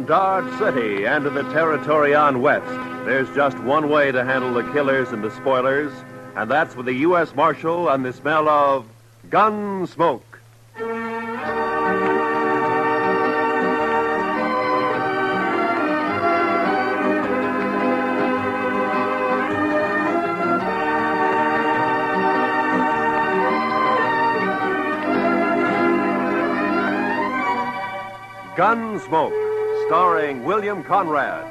around Dodge City and in the territory on west, there's just one way to handle the killers and the spoilers, and that's with the U.S. Marshal and the smell of Gunsmoke. Gunsmoke, starring William Conrad.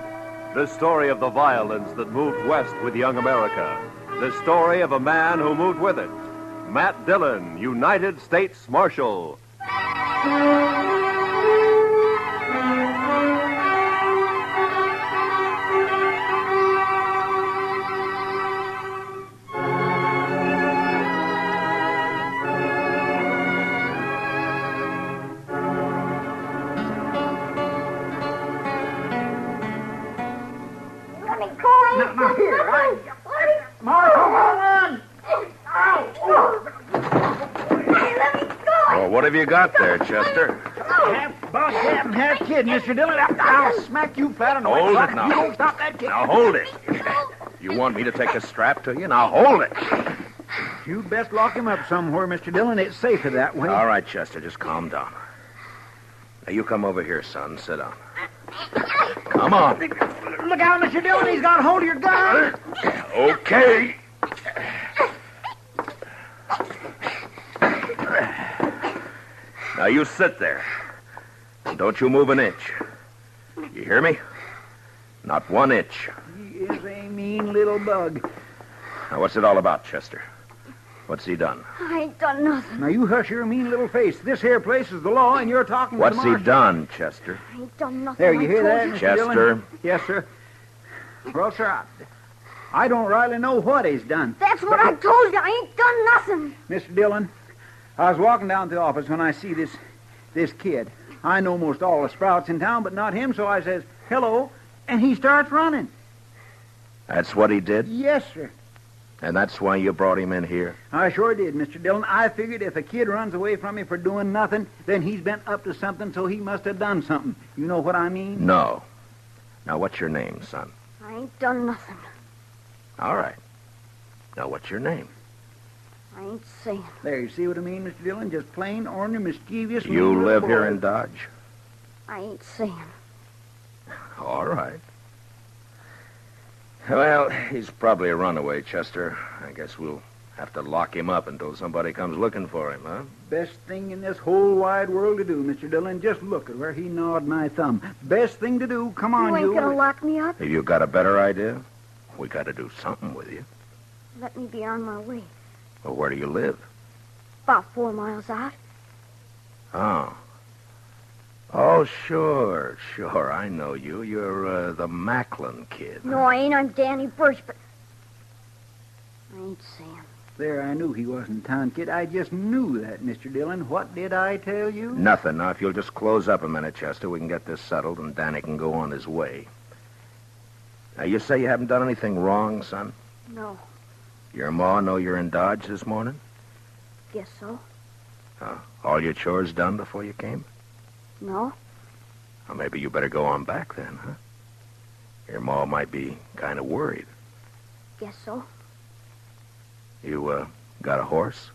The story of the violence that moved west with young America. The story of a man who moved with it. Matt Dillon, United States Marshal. What have you got there, Chester? Half boss cat and half kid, Mr. Dillon. I'll smack you flat on the Hold way. it now. You don't stop that kid. Now hold it. You want me to take a strap to you? Now hold it. You best lock him up somewhere, Mr. Dillon. It's safer that way. All right, Chester, just calm down. Now you come over here, son. Sit down. Come on. Look out, Mr. Dillon. He's got a hold of your gun. Okay. Now you sit there. And don't you move an inch. You hear me? Not 1 inch. He is a mean little bug. Now what's it all about, Chester? What's he done? I ain't done nothing. Now you hush your mean little face. This here place is the law, and you're talking to What's the he marshal. done, Chester? I ain't done nothing. There, you I hear told that, you. Mr. Chester? Dillon? Yes, sir. Well, sir, I don't rightly know what he's done. That's what I told you. I ain't done nothing. Mr. Dillon, I was walking down to the office when I see this kid. I know most all the sprouts in town, but not him, so I says, hello, and he starts running. That's what he did? Yes, sir. And that's why you brought him in here? I sure did, Mr. Dillon. I figured if a kid runs away from me for doing nothing, then he's been up to something, so he must have done something. You know what I mean? No. Now, what's your name, son? I ain't done nothing. All right. Now, what's your name? I ain't saying. There, you see what I mean, Mr. Dillon? Just plain, ornery, mischievous... You mean live little here boy. in Dodge? I ain't saying. All right. Well, he's probably a runaway, Chester. I guess we'll have to lock him up until somebody comes looking for him, huh? Best thing in this whole wide world to do, Mr. Dillon. Just look at where he gnawed my thumb. Best thing to do. Come on, You ain't gonna lock me up? Have you got a better idea? We got to do something with you. Let me be on my way. Well, where do you live? About 4 miles out. Oh. Oh, sure. I know you. You're the Macklin kid. No, I ain't. I'm Danny Birch, but... I ain't saying. There, I knew he wasn't town kid. I just knew that, Mr. Dillon. What did I tell you? Nothing. Now, if you'll just close up a minute, Chester, we can get this settled and Danny can go on his way. Now, you say you haven't done anything wrong, son? No. Your ma know you're in Dodge this morning? Guess so. All your chores done before you came? No. Well, maybe you better go on back then, huh? Your ma might be kind of worried. Guess so. You, got a horse?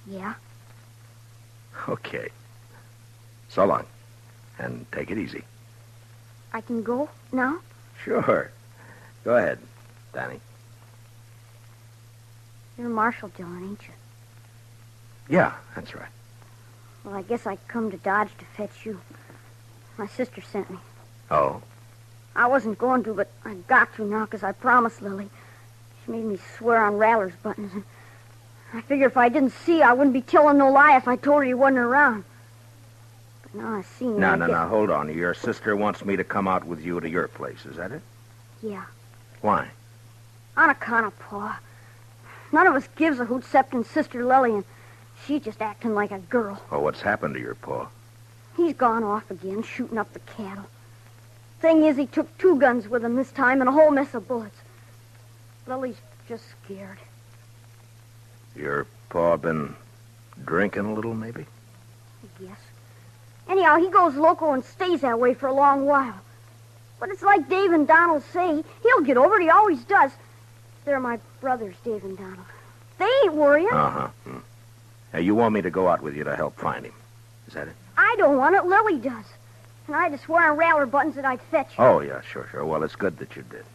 Yeah. Okay. So long. And take it easy. I can go now? Sure. Go ahead, Danny. You're Marshal Dillon, ain't you? Yeah, that's right. Well, I guess I come to Dodge to fetch you. My sister sent me. Oh? I wasn't going to, but I got to now because I promised Lily. She made me swear on Rattler's buttons. And I figured if I didn't see you, I wouldn't be telling no lie if I told her you wasn't around. But now I seen you. No, hold on. Your sister wants me to come out with you to your place, is that it? Yeah. Why? On account of Pa. None of us gives a hoot except in Sister Lily, and she's just acting like a girl. Well, what's happened to your pa? He's gone off again, shooting up the cattle. Thing is, he took 2 guns with him this time and a whole mess of bullets. Lily's just scared. Your pa been drinking a little, maybe? I guess. Anyhow, he goes loco and stays that way for a long while. But it's like Dave and Donald say. He'll get over it. He always does. They're my brothers, Dave and Donald. They ain't worrying. Uh-huh. Hey, you want me to go out with you to help find him? Is that it? I don't want it. Lily does. And I had to swear on rattler buttons that I'd fetch you. Oh, yeah, sure. Well, it's good that you did.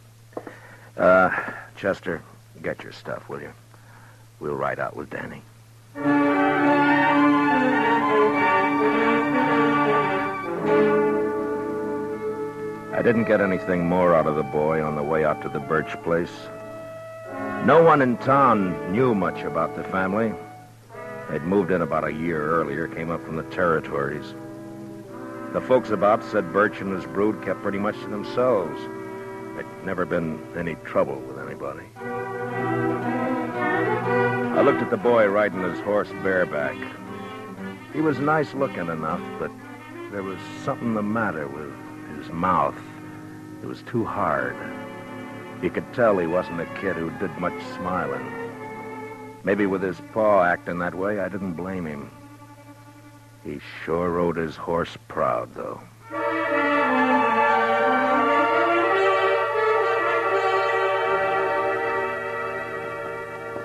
Chester, get your stuff, will you? We'll ride out with Danny. I didn't get anything more out of the boy on the way out to the Birch place. No one in town knew much about the family. They'd moved in about a year earlier, came up from the territories. The folks about said Birch and his brood kept pretty much to themselves. There'd never been any trouble with anybody. I looked at the boy riding his horse bareback. He was nice looking enough, but there was something the matter with his mouth. It was too hard. You could tell he wasn't a kid who did much smiling. Maybe with his paw acting that way, I didn't blame him. He sure rode his horse proud, though.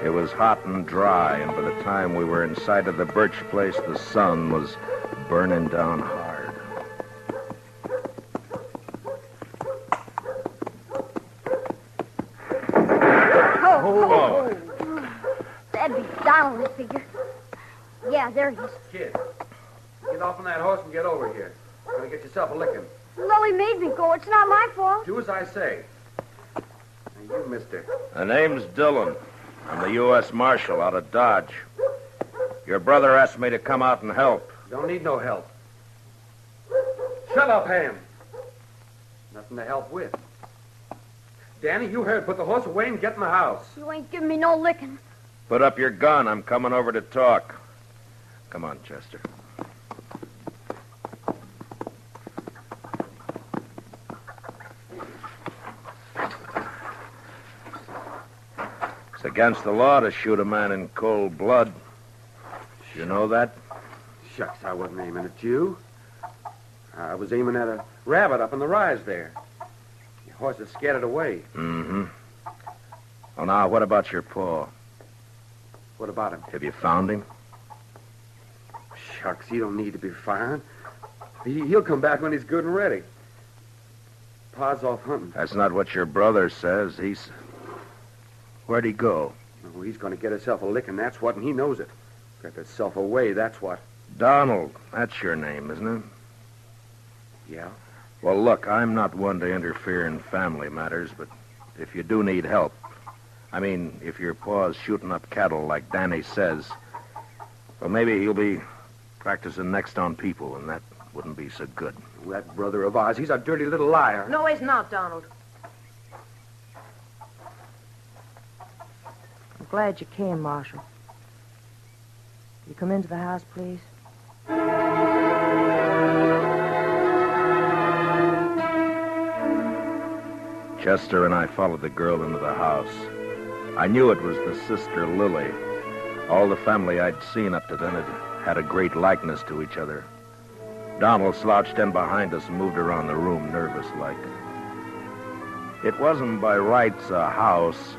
It was hot and dry, and by the time we were inside of the Birch place, the sun was burning down hard. Oh. That'd be Donald, I figure. Yeah, there he is. Kid, get off on that horse and get over here. You're going to get yourself a licking. Lily made me go. It's not my fault. Do as I say. Now, you, mister. The name's Dillon. I'm the U.S. Marshal out of Dodge. Your brother asked me to come out and help. Don't need no help. Shut up, Ham. Nothing to help with. Danny, you heard. Put the horse away and get in the house. You ain't giving me no licking. Put up your gun. I'm coming over to talk. Come on, Chester. It's against the law to shoot a man in cold blood. You know that? Shucks, I wasn't aiming at you. I was aiming at a rabbit up in the rise there. Your horse had scared it away. Mm-hmm. Well, now, what about your paw? What about him? Have you found him? Shucks, he don't need to be found. He'll come back when he's good and ready. Pa's off hunting. That's not what your brother says. Where'd he go? Oh, he's going to get himself a licking, that's what, and he knows it. Got himself away, that's what. Donald. That's your name, isn't it? Yeah? Well, look, I'm not one to interfere in family matters, but if you do need help, I mean, if your paw's shooting up cattle like Danny says, well, maybe he'll be practicing next on people, and that wouldn't be so good. That brother of ours, he's a dirty little liar. No, he's not, Donald. I'm glad you came, Marshal. You come into the house, please? Chester and I followed the girl into the house. I knew it was the sister Lily. All the family I'd seen up to then had a great likeness to each other. Donald slouched in behind us and moved around the room, nervous-like. It wasn't by rights a house,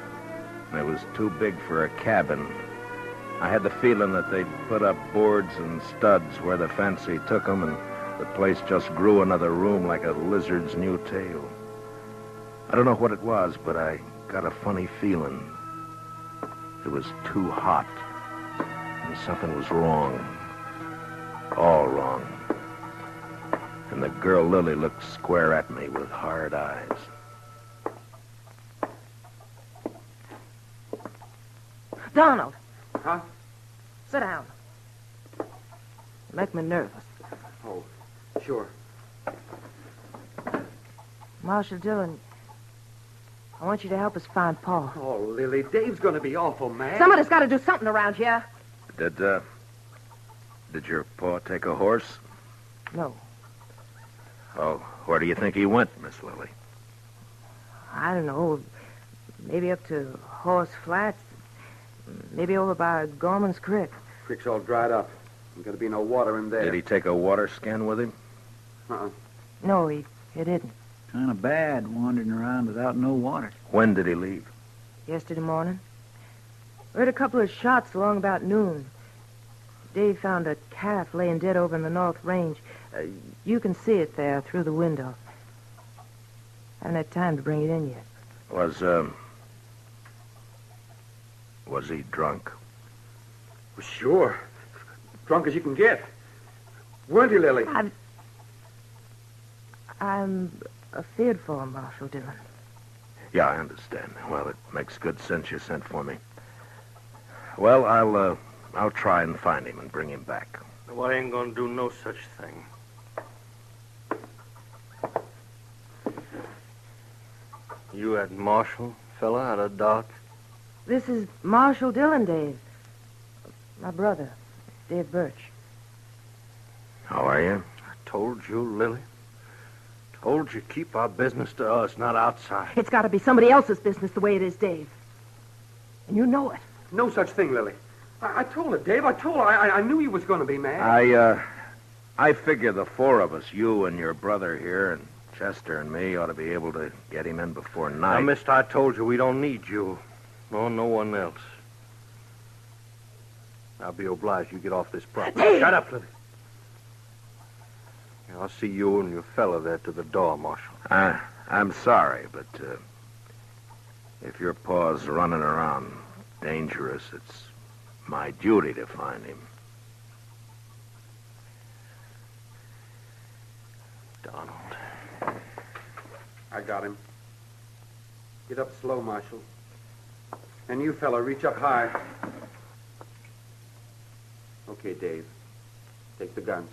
and it was too big for a cabin. I had the feeling that they'd put up boards and studs where the fancy took them, and the place just grew another room like a lizard's new tail. I don't know what it was, but I got a funny feeling. It was too hot, and something was wrong. All wrong. And the girl Lily looked square at me with hard eyes. Donald! Huh? Sit down. You make me nervous. Oh, sure. Marshal Dillon, I want you to help us find Paul. Oh, Lily, Dave's going to be awful mad. Somebody's got to do something around here. Did your paw take a horse? No. Oh, where do you think he went, Miss Lily? I don't know. Maybe up to Horse Flats. Maybe over by Gorman's Creek. Creek's all dried up. There's got to be no water in there. Did he take a water skin with him? Uh-uh. No, he didn't. Kind of bad wandering around without no water. When did he leave? Yesterday morning. We heard a couple of shots along about noon. Dave found a calf laying dead over in the North Range. You can see it there through the window. Haven't had time to bring it in yet. Was he drunk? Well, sure. Drunk as you can get. Weren't you, Lily? I'm afeard for him, Marshal Dillon. Yeah, I understand. Well, it makes good sense you sent for me. Well, I'll try and find him and bring him back. Well, I ain't gonna do no such thing. You that Marshal fella out of Doc? This is Marshal Dillon, Dave. My brother, Dave Birch. How are you? I told you, Lily. Told you keep our business to us, not outside. It's got to be somebody else's business the way it is, Dave. And you know it. No such thing, Lily. I told her, Dave. I told her. I knew he was going to be mad. I figure the four of us, you and your brother here, and Chester and me, ought to be able to get him in before night. Now, mister, I told you we don't need you. Nor no one else. I'll be obliged you get off this property. Dave! Shut up, Lily. I'll see you and your fella there to the door, Marshal. I'm sorry, but if your paw's running around dangerous, it's my duty to find him. Donald. I got him. Get up slow, Marshal. And you, fella, reach up high. Okay, Dave. Take the guns.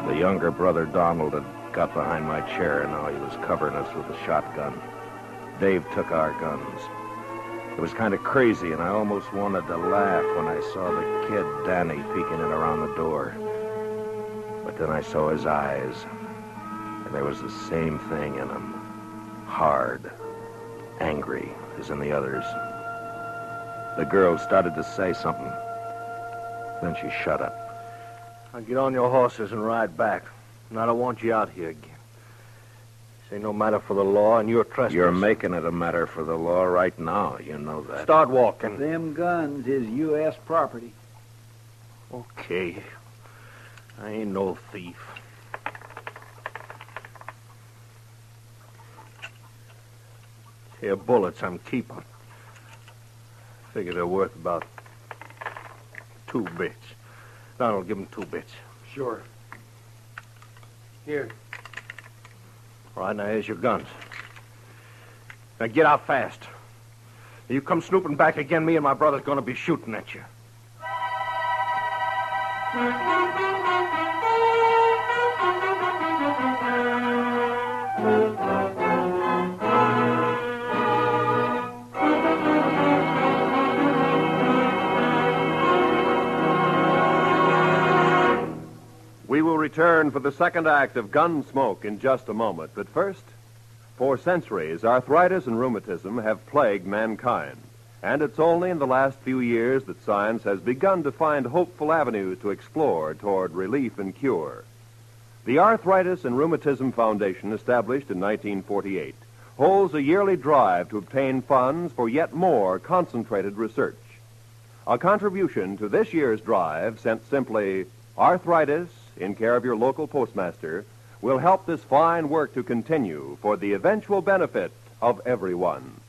The younger brother, Donald, had got behind my chair, and now he was covering us with a shotgun. Dave took our guns. It was kind of crazy, and I almost wanted to laugh when I saw the kid, Danny, peeking in around the door. But then I saw his eyes, and there was the same thing in them. Hard, angry, as in the others. The girl started to say something. Then she shut up. Now get on your horses and ride back. And I don't want you out here again. This ain't no matter for the law, and you're trespassing. You're making it a matter for the law right now. You know that. Start walking. Them guns is U.S. property. Okay. I ain't no thief. Here, bullets I'm keeping. Figure they're worth about 2 bits. Donald, give him 2 bits. Sure. Here. All right, now here's your guns. Now get out fast. You come snooping back again, me and my brother's gonna be shooting at you. We will return for the second act of Gunsmoke in just a moment. But first, for centuries, arthritis and rheumatism have plagued mankind. And it's only in the last few years that science has begun to find hopeful avenues to explore toward relief and cure. The Arthritis and Rheumatism Foundation, established in 1948, holds a yearly drive to obtain funds for yet more concentrated research. A contribution to this year's drive, sent simply Arthritis, in care of your local postmaster, will help this fine work to continue for the eventual benefit of everyone.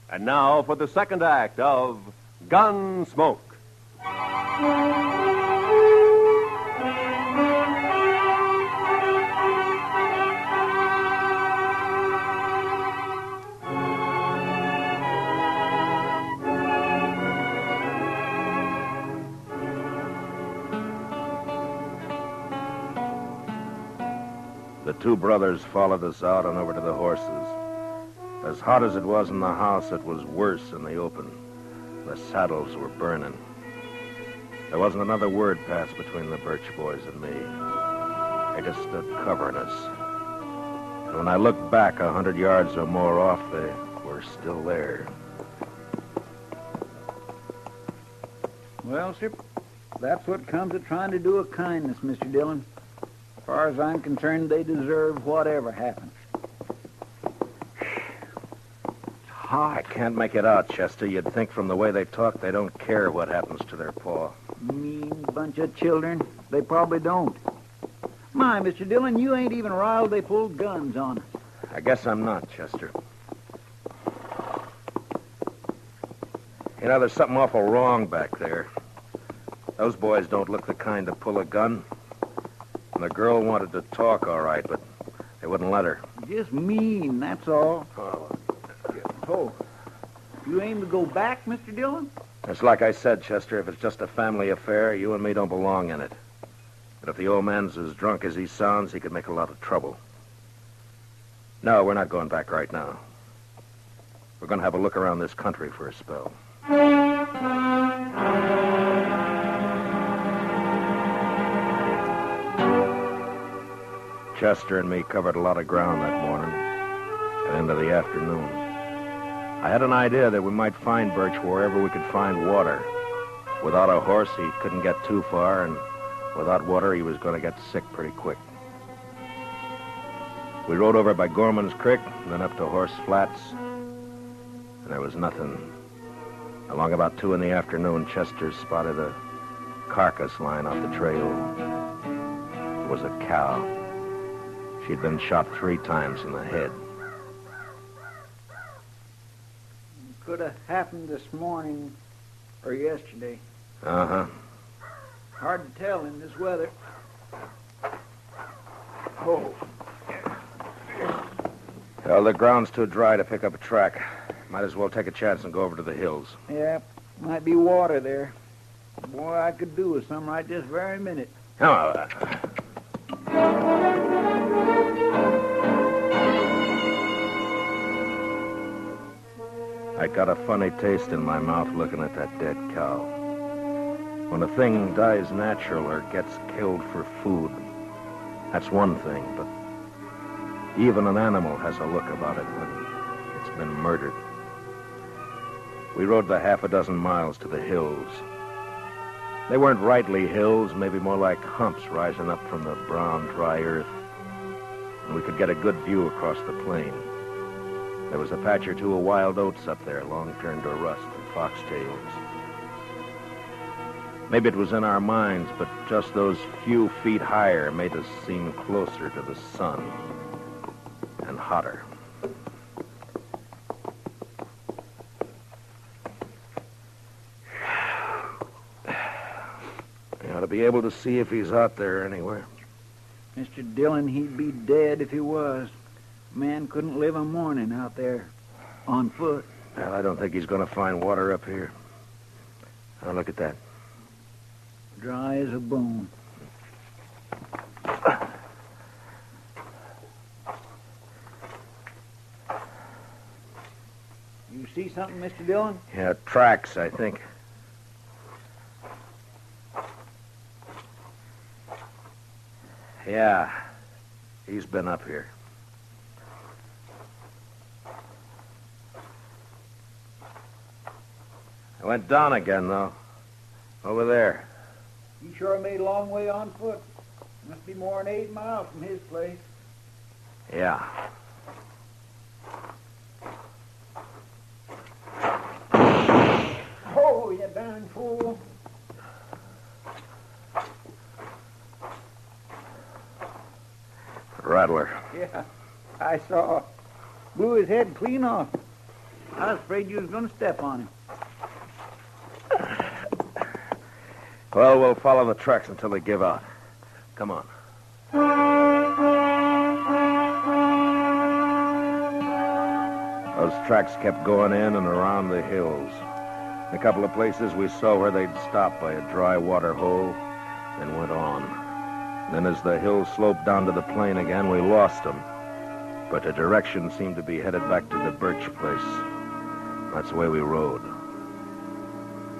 And now for the second act of Gunsmoke. The 2 brothers followed us out and over to the horses. As hot as it was in the house, it was worse in the open. The saddles were burning. There wasn't another word passed between the Birch boys and me. They just stood covering us. And when I looked back 100 yards or more off, they were still there. Well, sir, that's what comes of trying to do a kindness, Mr. Dillon. As far as I'm concerned, they deserve whatever happens. I can't make it out, Chester. You'd think from the way they talk they don't care what happens to their paw. Mean bunch of children. They probably don't. My, Mr. Dillon, you ain't even riled they pulled guns on us. I guess I'm not, Chester. You know, there's something awful wrong back there. Those boys don't look the kind to pull a gun. And the girl wanted to talk, all right, but they wouldn't let her. Just mean, that's all. Oh, you aim to go back, Mr. Dillon? It's like I said, Chester, if it's just a family affair, you and me don't belong in it. But if the old man's as drunk as he sounds, he could make a lot of trouble. No, we're not going back right now. We're going to have a look around this country for a spell. Chester and me covered a lot of ground that morning and into the afternoon. I had an idea that we might find Birch wherever we could find water. Without a horse, he couldn't get too far, and without water, he was going to get sick pretty quick. We rode over by Gorman's Creek, and then up to Horse Flats, and there was nothing. Along about 2 in the afternoon, Chester spotted a carcass lying off the trail. It was a cow. She'd been shot 3 times in the head. Could have happened this morning or yesterday. Uh-huh. Hard to tell in this weather. Oh. Well, the ground's too dry to pick up a track. Might as well take a chance and go over to the hills. Yeah, might be water there. Boy, I could do with some right this very minute. Oh, I got a funny taste in my mouth looking at that dead cow. When a thing dies natural or gets killed for food, that's one thing, but even an animal has a look about it when it's been murdered. We rode the 6 miles to the hills. They weren't rightly hills, maybe more like humps rising up from the brown, dry earth, and we could get a good view across the plain. There was a patch or 2 of wild oats up there, long turned to rust, and foxtails. Maybe it was in our minds, but just those few feet higher made us seem closer to the sun and hotter. You ought to be able to see if he's out there anywhere. Mr. Dillon, he'd be dead if he was. Man couldn't live a morning out there on foot. Well, I don't think he's going to find water up here. Now, look at that. Dry as a bone. You see something, Mr. Dillon? Yeah, tracks, I think. Yeah, he's been up here. I went down again, though. Over there. He sure made a long way on foot. Must be more than 8 miles from his place. Yeah. Oh, you darn fool. Rattler. Yeah, I saw. Blew his head clean off. I was afraid you was going to step on him. Well, we'll follow the tracks until they give out. Come on. Those tracks kept going in and around the hills. In a couple of places we saw where they'd stopped by a dry water hole, then went on. Then as the hills sloped down to the plain again, we lost them. But the direction seemed to be headed back to the Birch place. That's the way we rode.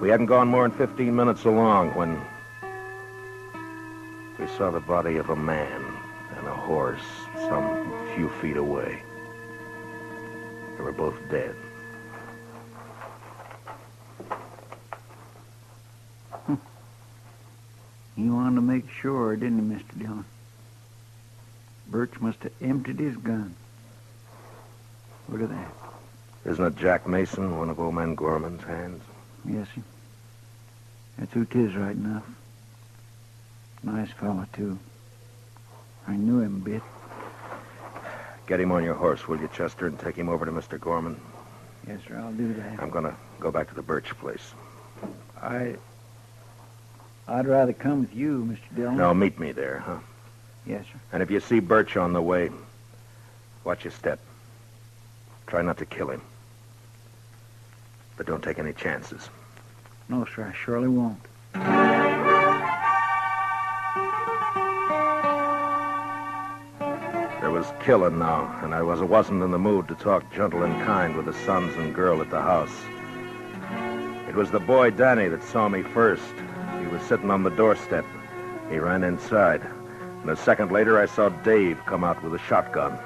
We hadn't gone more than 15 minutes along when we saw the body of a man and a horse some few feet away. They were both dead. He wanted to make sure, didn't he, Mr. Dillon? Birch must have emptied his gun. Look at that. Isn't it Jack Mason, one of old man Gorman's hands? Yes, sir. That's who 'tis right enough. Nice fella, too. I knew him a bit. Get him on your horse, will you, Chester, and take him over to Mr. Gorman? Yes, sir, I'll do that. I'm going to go back to the Birch place. I'd rather come with you, Mr. Dillon. No, meet me there, huh? Yes, sir. And if you see Birch on the way, watch your step. Try not to kill him. But don't take any chances. No, sir, I surely won't. There was killing now, and I wasn't in the mood to talk gentle and kind with the sons and girl at the house. It was the boy Danny that saw me first. He was sitting on the doorstep. He ran inside. And a second later, I saw Dave come out with a shotgun.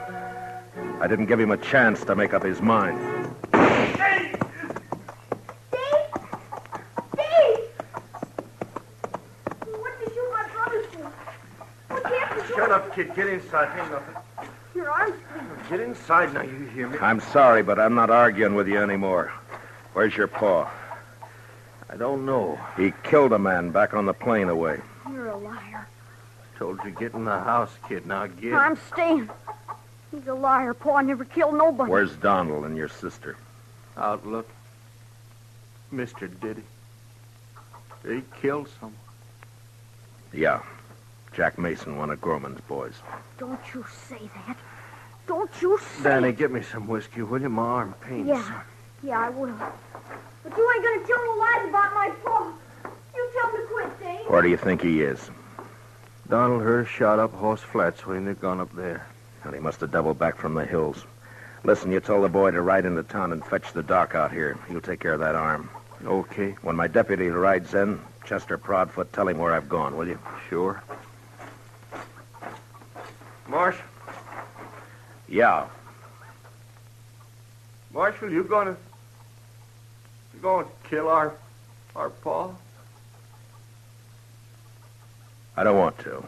I didn't give him a chance to make up his mind. Dave! Dave! What did you shoot my brother for? What happened to Shut up, kid. Get inside. Ain't nothing. your arms? Get inside now, you hear me? I'm sorry, but I'm not arguing with you anymore. Where's your paw? I don't know. He killed a man back on the plane away. You're a liar. Told you get in the house, kid. Now get. I'm staying. He's a liar. Pa never killed nobody. Where's Donald and your sister? Outlook. Mister, did he? Did he kill someone? Yeah. Jack Mason, one of Gorman's boys. Don't you say that. Don't you say Danny, it. get me some whiskey, will you? My arm pains. Yeah. Yeah, I will. But you ain't gonna tell no lies about my pa. You tell him to quit, Dave. Where do you think he is? Donald heard a shot up Horse Flats when they'd gone up there. And he must have doubled back from the hills. Listen, you told the boy to ride into town and fetch the doc out here. He'll take care of that arm. Okay. When my deputy rides in, Chester Proudfoot, tell him where I've gone, will you? Sure. Marshal. Yeah. Marshal, you gonna kill our pa? I don't want to.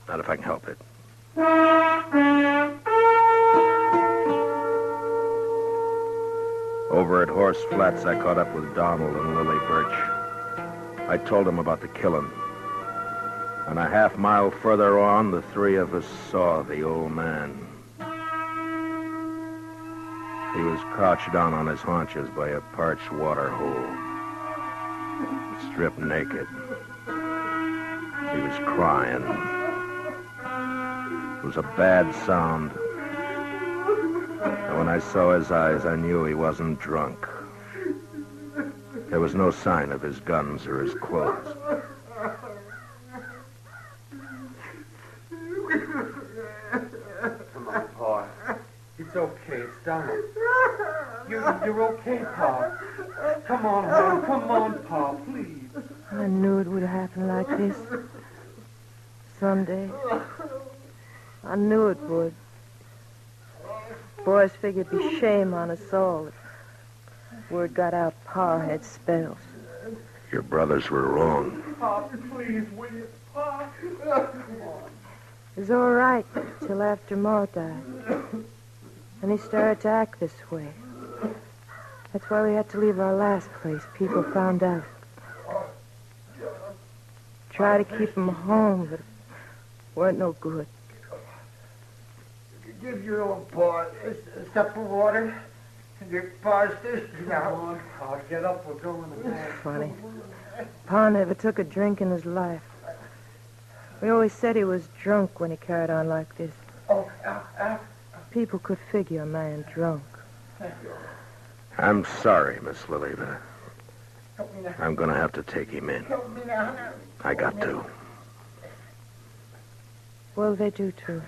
Not if I can help it. Over at Horse Flats, I caught up with Donald and Lily Birch. I told them about the killing. And a half mile further on, the three of us saw the old man. He was crouched down on his haunches by a parched water hole, stripped naked. He was crying. It was a bad sound. And when I saw his eyes, I knew he wasn't drunk. There was no sign of his guns or his clothes. Come on, Pa. It's okay. It's Donald. You're okay, Pa. Come on, home. Come on, Pa, please. I knew it would happen like this. Someday. I knew it would. Boys figured it'd be shame on us all if word got out Pa had spells. Your brothers were wrong. Pa, please, will you? Pa. It was all right till after Ma died. And he started to act this way. That's why we had to leave our last place. People found out. Try to keep him home, but it weren't no good. Give your old Pa a cup of water. Your Pa's thirsty now. Come on, Pa. Get up. We're going to bed. Funny. Pa never took a drink in his life. We always said he was drunk when he carried on like this. Oh, People could figure a man drunk. I'm sorry, Miss Lily, but help me now. I'm going to have to take him in. Help me now. I got to. Well, they do too.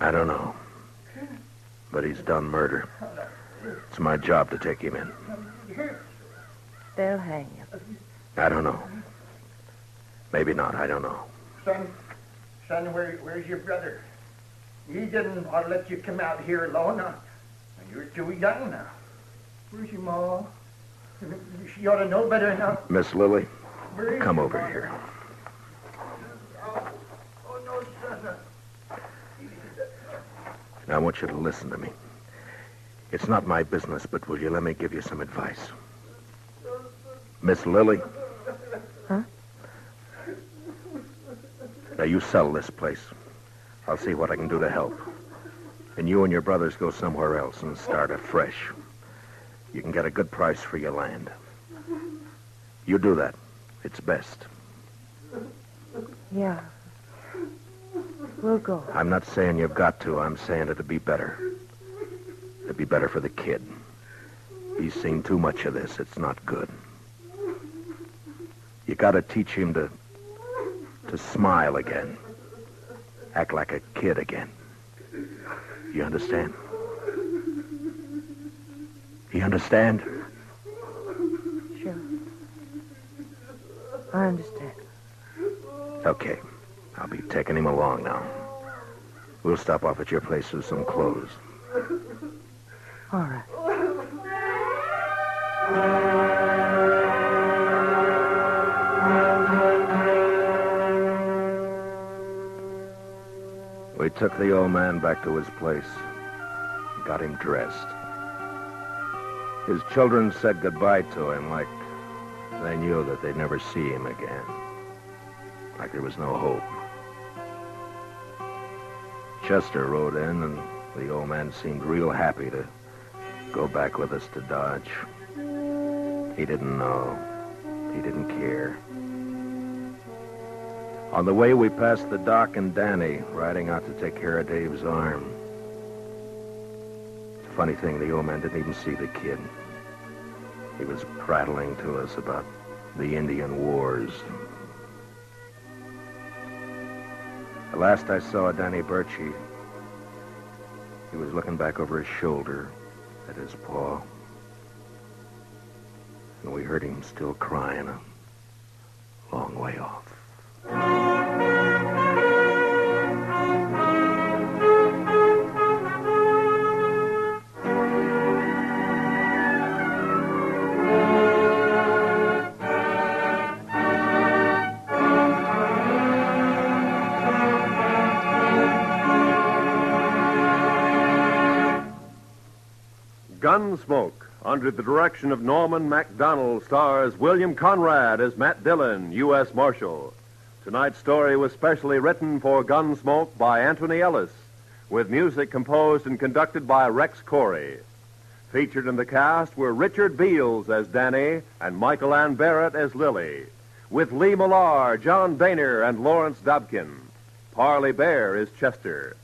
I don't know. But he's done murder. It's my job to take him in. They'll hang you. I don't know. Maybe not. I don't know. Son, where's your brother? He didn't want to let you come out here alone. You're too young now. Where's your ma? She ought to know better now. Miss Lily, Come over here. Oh, no, son. Now, I want you to listen to me. It's not my business, but will you let me give you some advice? Miss Lily? Huh? Now, you sell this place. I'll see what I can do to help. And you and your brothers go somewhere else and start afresh. You can get a good price for your land. You do that. It's best. Yeah. We'll go. I'm not saying you've got to. I'm saying it'd be better. It'd be better for the kid. He's seen too much of this. It's not good. You gotta teach him to smile again. Act like a kid again. You understand? You understand? Sure. I understand. Okay. I'll be taking him along now. We'll stop off at your place with some clothes. All right. We took the old man back to his place. Got him dressed. His children said goodbye to him like they knew that they'd never see him again. Like there was no hope. Chester rode in, and the old man seemed real happy to go back with us to Dodge. He didn't know. He didn't care. On the way, we passed the Doc and Danny riding out to take care of Dave's arm. Funny thing, the old man didn't even see the kid. He was prattling to us about the Indian wars. The last I saw of Danny Birchie, he was looking back over his shoulder at his paw. And we heard him still crying a long way off. Gunsmoke, under the direction of Norman MacDonald, stars William Conrad as Matt Dillon, U.S. Marshal. Tonight's story was specially written for Gunsmoke by Anthony Ellis, with music composed and conducted by Rex Corey. Featured in the cast were Richard Beals as Danny and Michael Ann Barrett as Lily, with Lee Millar, John Boehner, and Lawrence Dobkin. Parley Bear is Chester.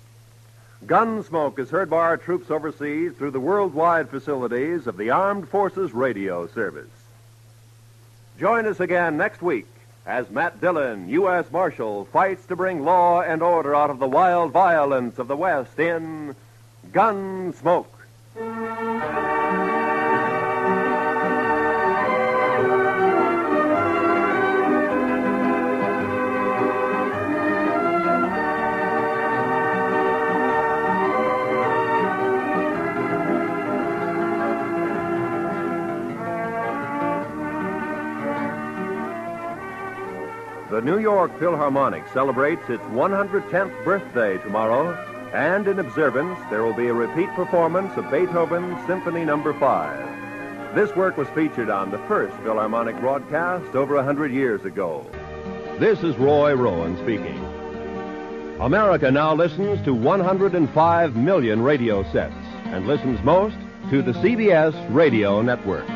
Gunsmoke is heard by our troops overseas through the worldwide facilities of the Armed Forces Radio Service. Join us again next week as Matt Dillon, U.S. Marshal, fights to bring law and order out of the wild violence of the West in Gunsmoke. The New York Philharmonic celebrates its 110th birthday tomorrow, and in observance, there will be a repeat performance of Beethoven's Symphony No. 5. This work was featured on the first Philharmonic broadcast over 100 years ago. This is Roy Rowan speaking. America now listens to 105 million radio sets and listens most to the CBS Radio Network.